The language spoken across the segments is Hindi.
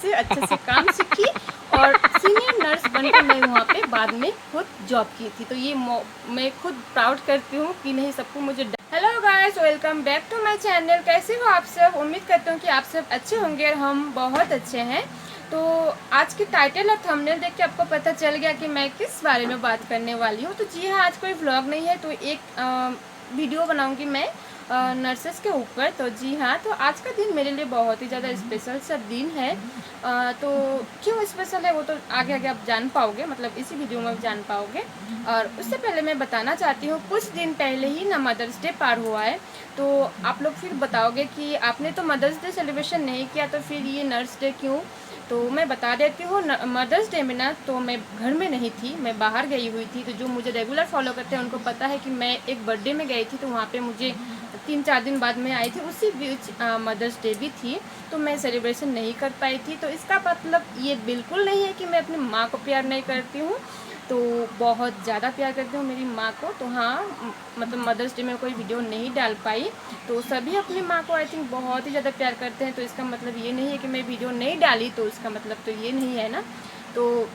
से अच्छे से काम सीखी और सीनियर नर्स बनकर मैं वहाँ पे बाद में खुद जॉब की थी। तो ये मैं खुद प्राउड करती हूँ कि नहीं सबको मुझे। Hello guys, welcome back to my channel. कैसे हो आप सब? उम्मीद करती हूँ कि आप सब अच्छे होंगे और हम बहुत अच्छे हैं। तो आज की टाइटल और थंबनेल देख के आपको पता चल गया कि मैं किस बारे में बात करने वाली हूँ। तो जी हाँ, आज कोई व्लॉग नहीं है, तो एक वीडियो बनाऊँगी मैं नर्सेस के ऊपर। तो जी हाँ, तो आज का दिन मेरे लिए बहुत ही ज़्यादा स्पेशल सा दिन है। तो क्यों स्पेशल है वो तो आगे आगे आप जान पाओगे, मतलब इसी वीडियो में जान पाओगे। और उससे पहले मैं बताना चाहती हूँ, कुछ दिन पहले ही ना मदर्स डे पार हुआ है। तो आप लोग फिर बताओगे कि आपने तो मदर्स डे सेलिब्रेशन नहीं किया, तो फिर ये नर्स डे क्यों? तो मैं बता देती हूँ, मदर्स डे में ना तो मैं घर में नहीं थी, मैं बाहर गई हुई थी। तो जो मुझे रेगुलर फॉलो करते हैं उनको पता है कि मैं एक बर्थडे में गई थी, तो वहाँ पे मुझे 3-4 दिन बाद में आई थी। उसी बीच मदर्स डे भी थी, तो मैं सेलिब्रेशन नहीं कर पाई थी। तो इसका मतलब ये बिल्कुल नहीं है कि मैं अपनी माँ को प्यार नहीं करती हूँ, तो बहुत ज़्यादा प्यार करती हूँ मेरी माँ को। तो हाँ, मतलब मदर्स डे में कोई वीडियो नहीं डाल पाई। तो सभी अपनी माँ को आई थिंक बहुत ही ज़्यादा प्यार करते हैं, तो इसका मतलब ये नहीं है कि मैं वीडियो नहीं डाली, तो इसका मतलब तो ये नहीं है ना। तो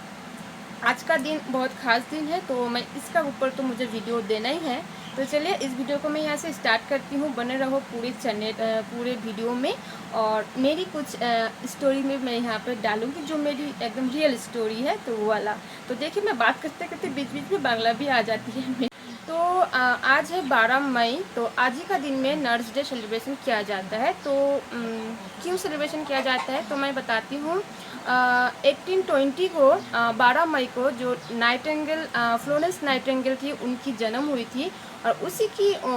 आज का दिन बहुत ख़ास दिन है, तो मैं इसका ऊपर तो मुझे वीडियो देना ही है। तो चलिए इस वीडियो को मैं यहाँ से स्टार्ट करती हूँ। बने रहो पूरे पूरे वीडियो में। और मेरी कुछ स्टोरी में मैं यहाँ पर डालूँगी जो मेरी एकदम रियल स्टोरी है, तो वो वाला। तो देखिए, मैं बात करते करते बीच बीच में बांग्ला भी आ जाती है। तो आज है 12 मई। तो आज ही का दिन में नर्स डे सेलिब्रेशन किया जाता है। तो क्यों सेलिब्रेशन किया जाता है तो मैं बताती हूँ। 1820 को 12 मई को जो नाइटिंगेल, फ्लोरेंस नाइटिंगेल थी, उनकी जन्म हुई थी। और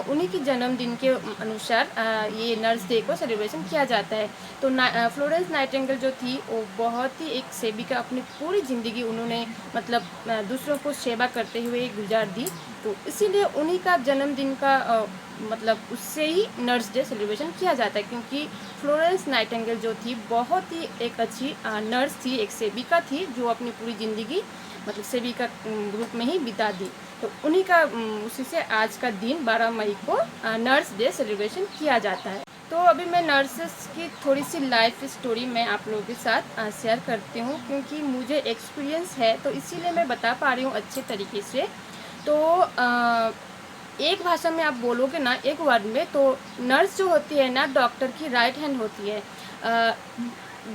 उन्हीं की जन्मदिन के अनुसार ये नर्स डे को सेलिब्रेशन किया जाता है। तो फ्लोरेंस नाइटिंगेल जो थी वो बहुत ही एक सेविका, अपनी पूरी ज़िंदगी उन्होंने मतलब दूसरों को सेवा करते हुए गुजार दी। तो इसीलिए उन्हीं का जन्मदिन का मतलब उससे ही नर्स डे सेलिब्रेशन किया जाता है, क्योंकि फ्लोरेंस नाइटिंगेल जो थी बहुत ही एक अच्छी नर्स थी, एक सेविका थी, जो अपनी पूरी ज़िंदगी मतलब सेविका रूप में ही बिता दी। तो उन्हीं का उसी से आज का दिन 12 मई को नर्स डे सेलिब्रेशन किया जाता है। तो अभी मैं नर्सेस की थोड़ी सी लाइफ स्टोरी मैं आप लोगों के साथ शेयर करती हूँ, क्योंकि मुझे एक्सपीरियंस है, तो इसीलिए मैं बता पा रही हूँ अच्छे तरीके से। तो एक भाषा में आप बोलोगे ना, एक वर्ड में, तो नर्स जो होती है ना, डॉक्टर की राइट हैंड होती है।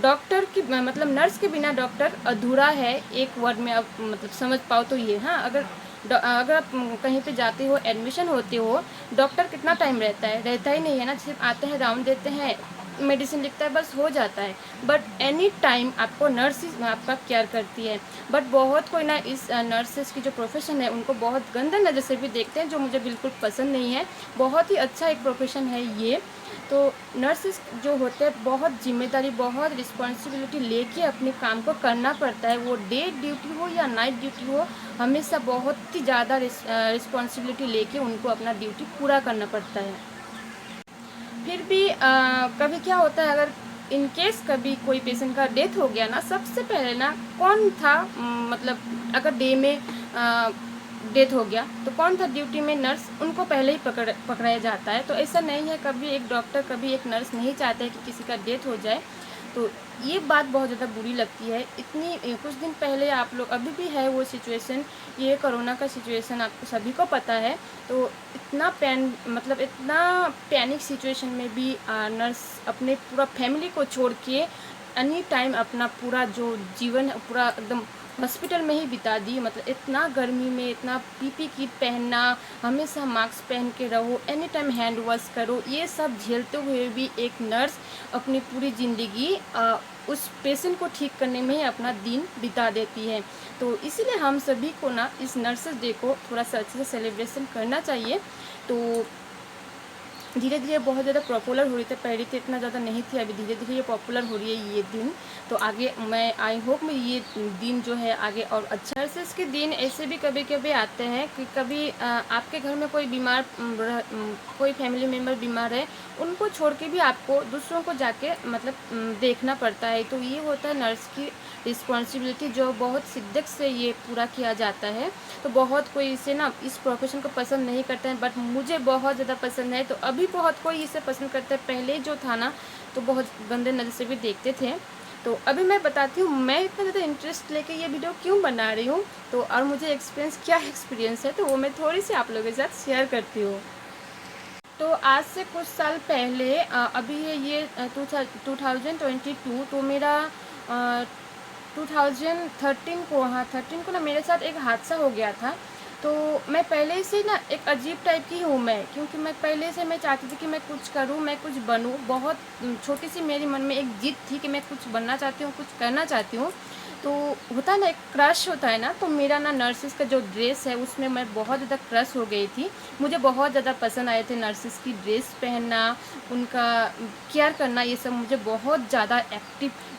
डॉक्टर की मतलब नर्स के बिना डॉक्टर अधूरा है, एक वर्ड में आप मतलब समझ पाओ तो ये। हाँ, अगर आप कहीं पे जाते हो, एडमिशन होते हो, डॉक्टर कितना टाइम रहता ही नहीं है ना, सिर्फ आते हैं, राउंड देते हैं, मेडिसिन लिखता है, बस हो जाता है। बट एनी टाइम आपको नर्स आपका केयर करती है। बट बहुत कोई ना इस नर्सेस की जो प्रोफेशन है उनको बहुत गंदे नज़र से भी देखते हैं, जो मुझे बिल्कुल पसंद नहीं है। बहुत ही अच्छा एक प्रोफेशन है ये। तो नर्सेस जो होते हैं बहुत जिम्मेदारी, बहुत रिस्पॉन्सिबिलिटी लेके अपने काम को करना पड़ता है। वो डे ड्यूटी हो या नाइट ड्यूटी हो, हमेशा बहुत ही ज़्यादा रिस्पॉन्सिबिलिटी लेके उनको अपना ड्यूटी पूरा करना पड़ता है। फिर भी कभी क्या होता है, अगर इन केस कभी कोई पेशेंट का डेथ हो गया ना, सबसे पहले ना कौन था, मतलब अगर डे में डेथ हो गया तो कौन था ड्यूटी में? नर्स। उनको पहले ही पकड़ाया जाता है। तो ऐसा नहीं है, कभी एक डॉक्टर कभी एक नर्स नहीं चाहते कि किसी का डेथ हो जाए। तो ये बात बहुत ज़्यादा बुरी लगती है। इतनी कुछ दिन पहले आप लोग, अभी भी है वो सिचुएशन, ये कोरोना का सिचुएशन आपको सभी को पता है। तो मतलब इतना पैनिक सिचुएशन में भी नर्स अपने पूरा फैमिली को छोड़ के एनी टाइम अपना पूरा जो जीवन है पूरा एकदम हॉस्पिटल में ही बिता दी। मतलब इतना गर्मी में इतना पीपी किट पहनना, हमेशा मास्क पहन के रहो, एनी टाइम हैंड वॉश करो, ये सब झेलते हुए भी एक नर्स अपनी पूरी ज़िंदगी उस पेशेंट को ठीक करने में ही अपना दिन बिता देती है। तो इसीलिए हम सभी को ना इस नर्सेस डे को थोड़ा सा अच्छे से सेलिब्रेशन करना चाहिए। तो धीरे धीरे बहुत ज़्यादा पॉपुलर हो रही थी, पहले तो इतना ज़्यादा नहीं थी, अभी धीरे धीरे ये पॉपुलर हो रही है ये दिन। तो आगे मैं आई होप में ये दिन जो है आगे और अच्छा। नर्सेस के दिन ऐसे भी कभी कभी आते हैं कि कभी आपके घर में कोई बीमार कोई फैमिली मेम्बर बीमार है, उनको छोड़ के भी आपको दूसरों को जाके मतलब देखना पड़ता है। तो ये होता है नर्स की रिस्पॉन्सिबिलिटी, जो बहुत शिद्दत से ये पूरा किया जाता है। तो बहुत कोई इसे ना इस प्रोफेशन को पसंद नहीं करते हैं, बट मुझे बहुत ज़्यादा पसंद है। तो अभी बहुत कोई इसे पसंद करता है, पहले जो था ना तो बहुत गंदे नज़र से भी देखते थे। तो अभी मैं बताती हूँ मैं इतना ज़्यादा इंटरेस्ट लेके ये वीडियो क्यों बना रही हूँ, तो और मुझे क्या एक्सपीरियंस है, तो वो मैं थोड़ी सी आप लोगों के साथ शेयर करती हूँ। तो आज से कुछ साल पहले अभी ये 2022, तो मेरा 2013 को, हाँ 13 को ना मेरे साथ एक हादसा हो गया था। तो मैं पहले से ना एक अजीब टाइप की हूँ मैं, क्योंकि मैं पहले से मैं चाहती थी कि मैं कुछ करूँ, मैं कुछ बनूँ। बहुत छोटी सी मेरे मन में एक जिद थी कि मैं कुछ बनना चाहती हूँ, कुछ करना चाहती हूँ। तो होता है ना, एक क्रश होता है ना, तो मेरा ना नर्सिस का जो ड्रेस है उसमें मैं बहुत ज़्यादा क्रश हो गई थी। मुझे बहुत ज़्यादा पसंद आए थे नर्सिस की ड्रेस पहनना, उनका केयर करना, ये सब मुझे बहुत ज़्यादा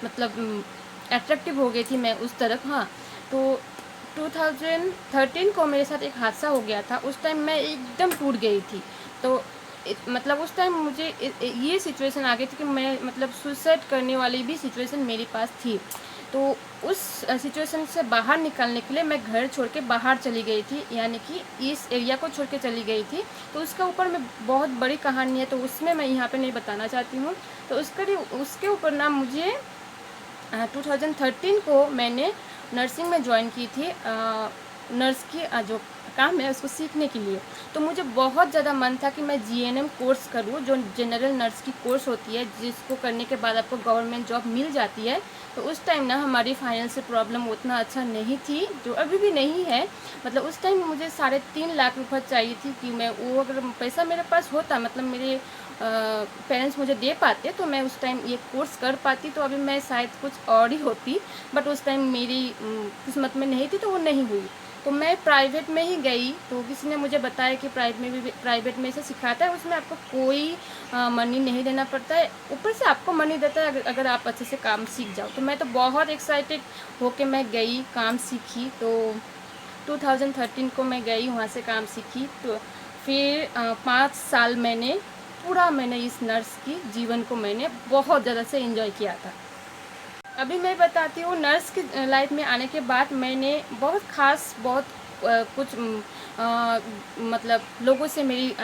मतलब अट्रैक्टिव हो गई थी मैं उस तरफ। हाँ, तो 2013 को मेरे साथ एक हादसा हो गया था। उस टाइम मैं एकदम टूट गई थी। तो मतलब उस टाइम मुझे ये सिचुएशन आ गई थी कि मैं मतलब सुसाइड करने वाली भी सिचुएशन मेरे पास थी। तो उस सिचुएशन से बाहर निकलने के लिए मैं घर छोड़ के बाहर चली गई थी, यानी कि इस एरिया को छोड़ के चली गई थी। तो उसका ऊपर में बहुत बड़ी कहानी है, तो उसमें मैं यहाँ पे नहीं बताना चाहती हूँ। तो उसके ऊपर ना मुझे 2013 को मैंने नर्सिंग में ज्वाइन की थी, नर्स की जो काम है उसको सीखने के लिए। तो मुझे बहुत ज़्यादा मन था कि मैं जीएनएम कोर्स करूँ, जो जनरल नर्स की कोर्स होती है, जिसको करने के बाद आपको गवर्नमेंट जॉब मिल जाती है। तो उस टाइम ना हमारी फाइनेंशियल प्रॉब्लम उतना अच्छा नहीं थी, जो अभी भी नहीं है। मतलब उस टाइम मुझे 3.5 लाख रुपये चाहिए थी कि मैं वो, अगर पैसा मेरे पास होता, मतलब मेरे पेरेंट्स मुझे दे पाते, तो मैं उस टाइम ये कोर्स कर पाती। तो अभी मैं शायद कुछ और ही होती, बट उस टाइम मेरी किस्मत में नहीं थी, तो वो नहीं हुई। तो मैं प्राइवेट में ही गई। तो किसी ने मुझे बताया कि प्राइवेट में से सिखाता है, उसमें आपको कोई मनी नहीं देना पड़ता है, ऊपर से आपको मनी देता है अगर आप अच्छे से काम सीख जाओ। तो मैं तो बहुत एक्साइटेड होके मैं गई, काम सीखी। तो 2013 को मैं गई, वहाँ से काम सीखी। तो फिर 5 साल मैंने इस नर्स की जीवन को मैंने बहुत ज़्यादा से एंजॉय किया था। अभी मैं बताती हूँ, नर्स की लाइफ में आने के बाद मैंने बहुत ख़ास, बहुत कुछ मतलब लोगों से मेरी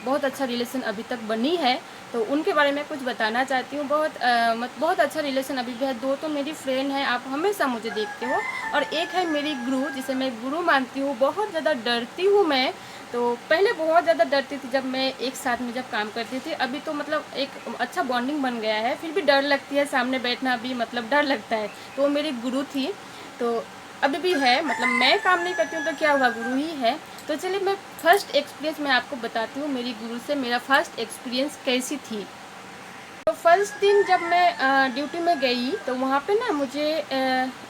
बहुत अच्छा रिलेशन अभी तक बनी है। तो उनके बारे में कुछ बताना चाहती हूँ। बहुत अच्छा रिलेशन अभी भी है। 2 तो मेरी फ्रेंड हैं, आप हमेशा मुझे देखते हो, और एक है मेरी गुरु, जिसे मैं गुरु मानती हूँ। बहुत ज़्यादा डरती हूँ मैं, तो पहले बहुत ज़्यादा डरती थी जब मैं एक साथ में जब काम करती थी। अभी तो मतलब एक अच्छा बॉन्डिंग बन गया है, फिर भी डर लगती है, सामने बैठना भी मतलब डर लगता है। तो वो मेरी गुरु थी, तो अभी भी है। मतलब मैं काम नहीं करती हूँ तो क्या हुआ, गुरु ही है। तो चलिए मैं फर्स्ट एक्सपीरियंस मैं आपको बताती हूँ, मेरी गुरु से मेरा फर्स्ट एक्सपीरियंस कैसी थी। तो फर्स्ट दिन जब मैं ड्यूटी में गई, तो वहाँ पे ना मुझे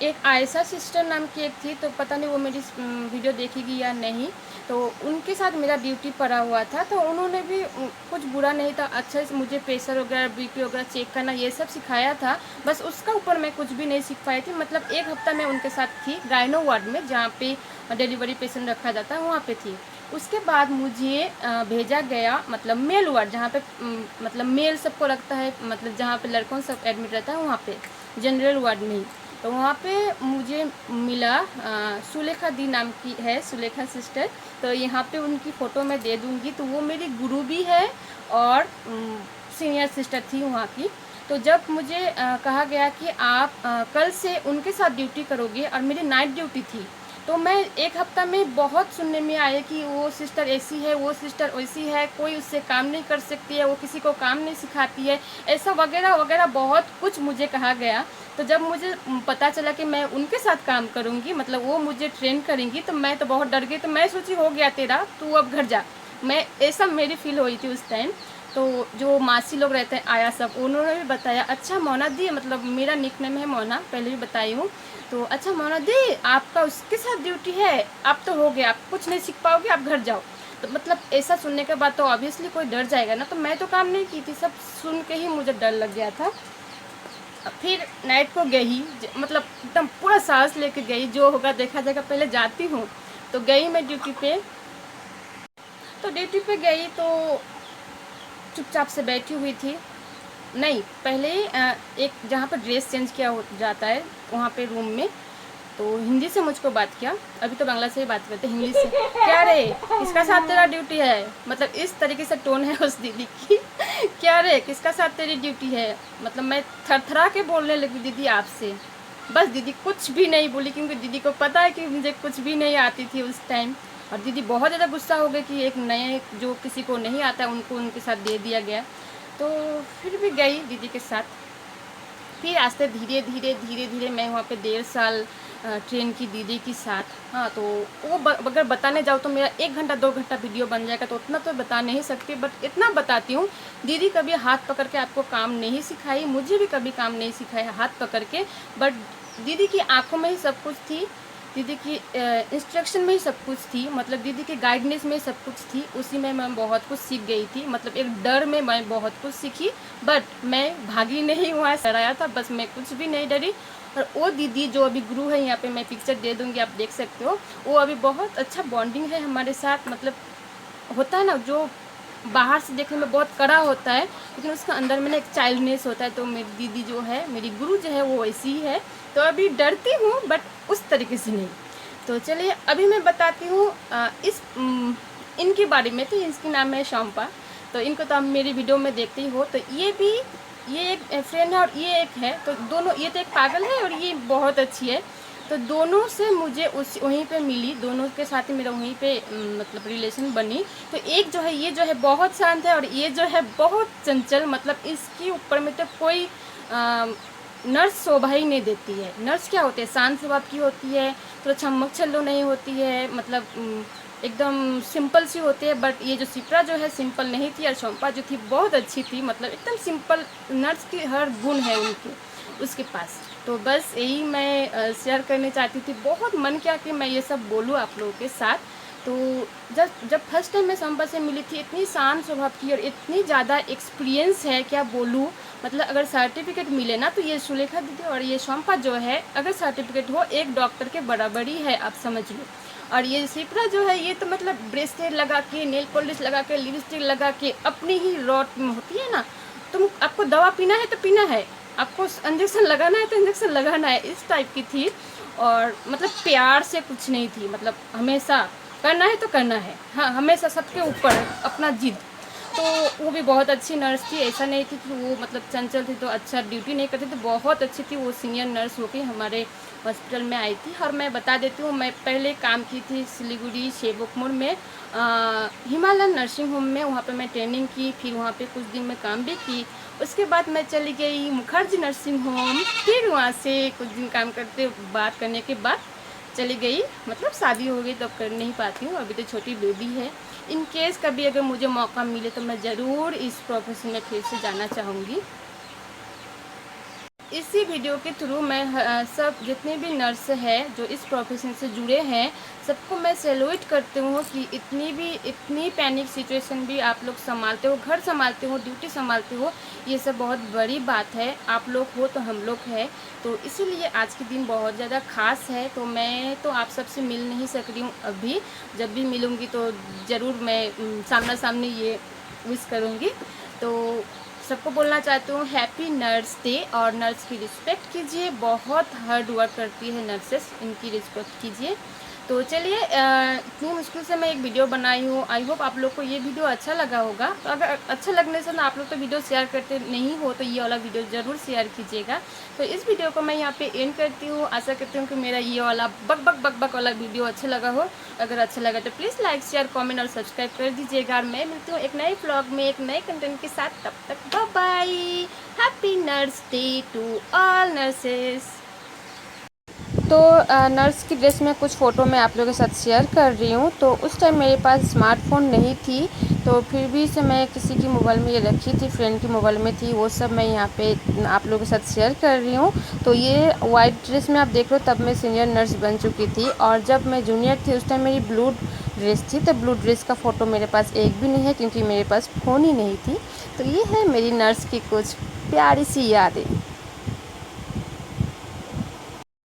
एक आयशा सिस्टर नाम की एक थी, तो पता नहीं वो मेरी वीडियो देखेगी या नहीं। तो उनके साथ मेरा ड्यूटी पड़ा हुआ था। तो उन्होंने भी कुछ बुरा नहीं था, अच्छे से मुझे प्रेशर वगैरह, बीपी वगैरह चेक करना, ये सब सिखाया था। बस उसका ऊपर मैं कुछ भी नहीं सीख पाई थी। मतलब 1 हफ्ता मैं उनके साथ थी गायनो वार्ड में, जहाँ पे डिलीवरी पेशेंट रखा जाता है, वहाँ पे थी। उसके बाद मुझे भेजा गया मतलब मेल वार्ड, जहाँ पे मतलब मेल सबको रखता है, मतलब जहाँ पे लड़कों सब एडमिट रहता है, वहाँ पे जनरल वार्ड में ही। तो वहाँ पे मुझे मिला सुलेखा दी नाम की है, सुलेखा सिस्टर। तो यहाँ पे उनकी फ़ोटो मैं दे दूँगी। तो वो मेरी गुरु भी है और सीनियर सिस्टर थी वहाँ की। तो जब मुझे कहा गया कि आप कल से उनके साथ ड्यूटी करोगे, और मेरी नाइट ड्यूटी थी, तो मैं 1 हफ्ता में बहुत सुनने में आया कि वो सिस्टर ऐसी है, वो सिस्टर वैसी है, कोई उससे काम नहीं कर सकती है, वो किसी को काम नहीं सिखाती है, ऐसा वगैरह वगैरह बहुत कुछ मुझे कहा गया। तो जब मुझे पता चला कि मैं उनके साथ काम करूँगी, मतलब वो मुझे ट्रेन करेंगी, तो मैं तो बहुत डर गई। तो मैं सोची हो गया तेरा, तू अब घर जा। मैं ऐसा मेरी फील हुई थी उस टाइम। तो जो मासी लोग रहते हैं, आया सब, उन्होंने भी बताया, अच्छा मोना दी, मतलब मेरा निकनेम है मोना, पहले भी बताई हूँ। तो अच्छा मोना दी, आपका उसके साथ ड्यूटी है, आप तो हो गया, आप कुछ नहीं सीख पाओगे, आप घर जाओ। तो मतलब ऐसा सुनने के बाद तो ऑब्वियसली कोई डर जाएगा ना। तो मैं तो काम नहीं की थी, सब सुन के ही मुझे डर लग गया था। फिर नाइट को गई, मतलब एकदम पूरा सांस लेके गई, जो होगा देखा जाएगा, पहले जाती हूँ। तो गई मैं ड्यूटी पे। तो ड्यूटी पे गई तो चुपचाप से बैठी हुई थी। नहीं, पहले एक जहाँ पर ड्रेस चेंज किया हो जाता है, वहाँ पे रूम में, तो हिंदी से मुझको बात किया। अभी तो बांग्ला से ही बात करते, हिंदी से। क्या रे, इसका साथ तेरा ड्यूटी है, मतलब इस तरीके से टोन है उस दीदी की। क्या रे, किसका साथ तेरी ड्यूटी है? मतलब मैं थरथरा के बोलने लगी दीदी आपसे। बस दीदी कुछ भी नहीं बोली, क्योंकि दीदी को पता है कि मुझे कुछ भी नहीं आती थी उस टाइम। और दीदी बहुत ज़्यादा गुस्सा हो गई कि एक नए जो किसी को नहीं आता है उनको उनके साथ दे दिया गया। तो फिर भी गई दीदी के साथ। फिर आस्ते धीरे धीरे धीरे धीरे मैं वहाँ पे 1.5 साल ट्रेन की दीदी के साथ। हाँ, तो वो अगर बताने जाओ तो मेरा 1 घंटा 2 घंटा वीडियो बन जाएगा, तो उतना तो बता नहीं सकती, बट इतना बताती हूँ। दीदी कभी हाथ पकड़ के आपको काम नहीं सिखाई, मुझे भी कभी काम नहीं सिखाया हाथ पकड़ के, बट दीदी की आंखों में ही सब कुछ थी, दीदी की इंस्ट्रक्शन में ही सब कुछ थी, मतलब दीदी के गाइडनेस में सब कुछ थी। उसी में मैं बहुत कुछ सीख गई थी, मतलब एक डर में मैं बहुत कुछ सीखी, बट मैं भागी नहीं, वहाँ डराया था, बस मैं कुछ भी नहीं डरी। और वो दीदी जो अभी गुरु है, यहाँ पे मैं पिक्चर दे दूँगी, आप देख सकते हो, वो अभी बहुत अच्छा बॉन्डिंग है हमारे साथ। मतलब होता है ना, जो बाहर से देखने में बहुत कड़ा होता है, लेकिन उसका अंदर में ना एक चाइल्डनेस होता है। तो मेरी दीदी जो है, मेरी गुरु जो है, वो ऐसी ही है। तो अभी डरती हूँ, बट उस तरीके से नहीं। तो चलिए अभी मैं बताती हूँ इनके बारे में। तो इसकी नाम है शम्पा। तो इनको तो आप मेरी वीडियो में देखते ही हो। तो ये एक फ्रेंड है और ये एक है। तो दोनों, ये तो एक पागल है और ये बहुत अच्छी है। तो दोनों से मुझे वहीं पे मिली, दोनों के साथ ही मेरा वहीं पे मतलब रिलेशन बनी। तो एक जो है, ये जो है बहुत शांत है और ये जो है बहुत चंचल। मतलब इसके ऊपर में तो कोई नर्स शोभा ही नहीं देती है। नर्स क्या होती है, शांत स्वभाव की होती है, तो छमक छल्लो नहीं होती है, मतलब एकदम सिंपल सी होती है। बट ये जो शिप्रा जो है सिंपल नहीं थी, और शम्पा जो थी बहुत अच्छी थी, मतलब एकदम सिंपल। नर्स की हर गुण है उनके उसके पास। तो बस यही मैं शेयर करना चाहती थी। बहुत मन किया कि मैं ये सब बोलूँ आप लोगों के साथ। तो जब फर्स्ट टाइम मैं शम्पा से मिली थी, इतनी शांत स्वभाव की और इतनी ज़्यादा एक्सपीरियंस है, क्या बोलूँ। मतलब अगर सर्टिफिकेट मिले ना, तो ये सुलेखा दीदी और ये शम्पा जो है, अगर सर्टिफिकेट हो, एक डॉक्टर के बराबर ही है, आप समझ लो। और ये शिप्रा जो है, ये तो मतलब ब्रेसलेट लगा के, नेल पॉलिश लगा के, लिपस्टिक लगा के, अपनी ही रॉट में होती है ना, आपको दवा पीना है तो पीना है, आपको इंजेक्शन लगाना है तो इंजेक्शन लगाना है, इस टाइप की थी। और मतलब प्यार से कुछ नहीं थी, मतलब हमेशा करना है तो करना है, हाँ, हमेशा सबके ऊपर अपना जिद। तो वो भी बहुत अच्छी नर्स थी। ऐसा नहीं थी कि वो मतलब चंचल थी तो अच्छा ड्यूटी नहीं करती थी, बहुत अच्छी थी। वो सीनियर नर्स होकर हमारे हॉस्पिटल में आई थी। और मैं बता देती हूँ, मैं पहले काम की थी सिलीगुड़ी शेबोकमुर में, हिमालयन नर्सिंग होम में। वहाँ पे मैं ट्रेनिंग की, फिर वहाँ पे कुछ दिन मैं काम भी की। उसके बाद मैं चली गई मुखर्जी नर्सिंग होम, फिर वहाँ से कुछ दिन काम करते, बात करने के बाद चली गई। मतलब शादी हो गई तो अब कर नहीं पाती हूँ, अभी तो छोटी बेबी है। इन केस कभी अगर मुझे मौका मिले तो मैं ज़रूर इस प्रोफेशन में फिर से जाना चाहूँगी। इसी वीडियो के थ्रू मैं सब जितने भी नर्स हैं जो इस प्रोफेशन से जुड़े हैं, सबको मैं सैल्यूट करती हूँ कि इतनी पैनिक सिचुएशन भी आप लोग संभालते हो, घर संभालते हो, ड्यूटी संभालते हो, ये सब बहुत बड़ी बात है। आप लोग हो तो हम लोग हैं। तो इसीलिए आज के दिन बहुत ज़्यादा ख़ास है। तो मैं तो आप सबसे मिल नहीं सक रही हूँ अभी, जब भी मिलूँगी तो ज़रूर मैं सामना सामने ये विश करूँगी। तो सबको बोलना चाहती हूँ हैप्पी नर्स डे, और नर्स की रिस्पेक्ट कीजिए। बहुत हार्ड वर्क करती है नर्सेस, इनकी रिस्पेक्ट कीजिए। तो चलिए इतनी मुश्किल से मैं एक वीडियो बनाई हूँ। आई होप आप लोग को ये वीडियो अच्छा लगा होगा। तो अगर अच्छा लगने से ना आप लोग तो वीडियो शेयर करते नहीं हो, तो ये वाला वीडियो ज़रूर शेयर कीजिएगा। तो इस वीडियो को मैं यहाँ पे एंड करती हूँ। आशा करती हूँ कि मेरा ये वाला बक वाला वीडियो अच्छा लगा हो। अगर अच्छा लगा तो प्लीज़ लाइक, शेयर, कॉमेंट और सब्सक्राइब कर दीजिएगा। और मैं मिलती हूँ एक नए व्लॉग में एक नए कंटेंट के साथ। तब तक bye bye. Happy nurse day to all nurses. तो नर्स की ड्रेस में कुछ फ़ोटो मैं आप लोगों के साथ शेयर कर रही हूँ। तो उस टाइम मेरे पास स्मार्टफ़ोन नहीं थी, तो फिर भी से मैं किसी की मोबाइल में ये रखी थी, फ्रेंड की मोबाइल में थी, वो सब मैं यहाँ पे आप लोगों के साथ शेयर कर रही हूँ। तो ये वाइट ड्रेस में आप देख रहे हो, तब मैं सीनियर नर्स बन चुकी थी। और जब मैं जूनियर थी उस टाइम मेरी ब्लू ड्रेस थी। तो ब्लू ड्रेस का फ़ोटो मेरे पास एक भी नहीं है, क्योंकि मेरे पास फ़ोन ही नहीं थी। तो ये है मेरी नर्स की कुछ प्यारी सी यादें।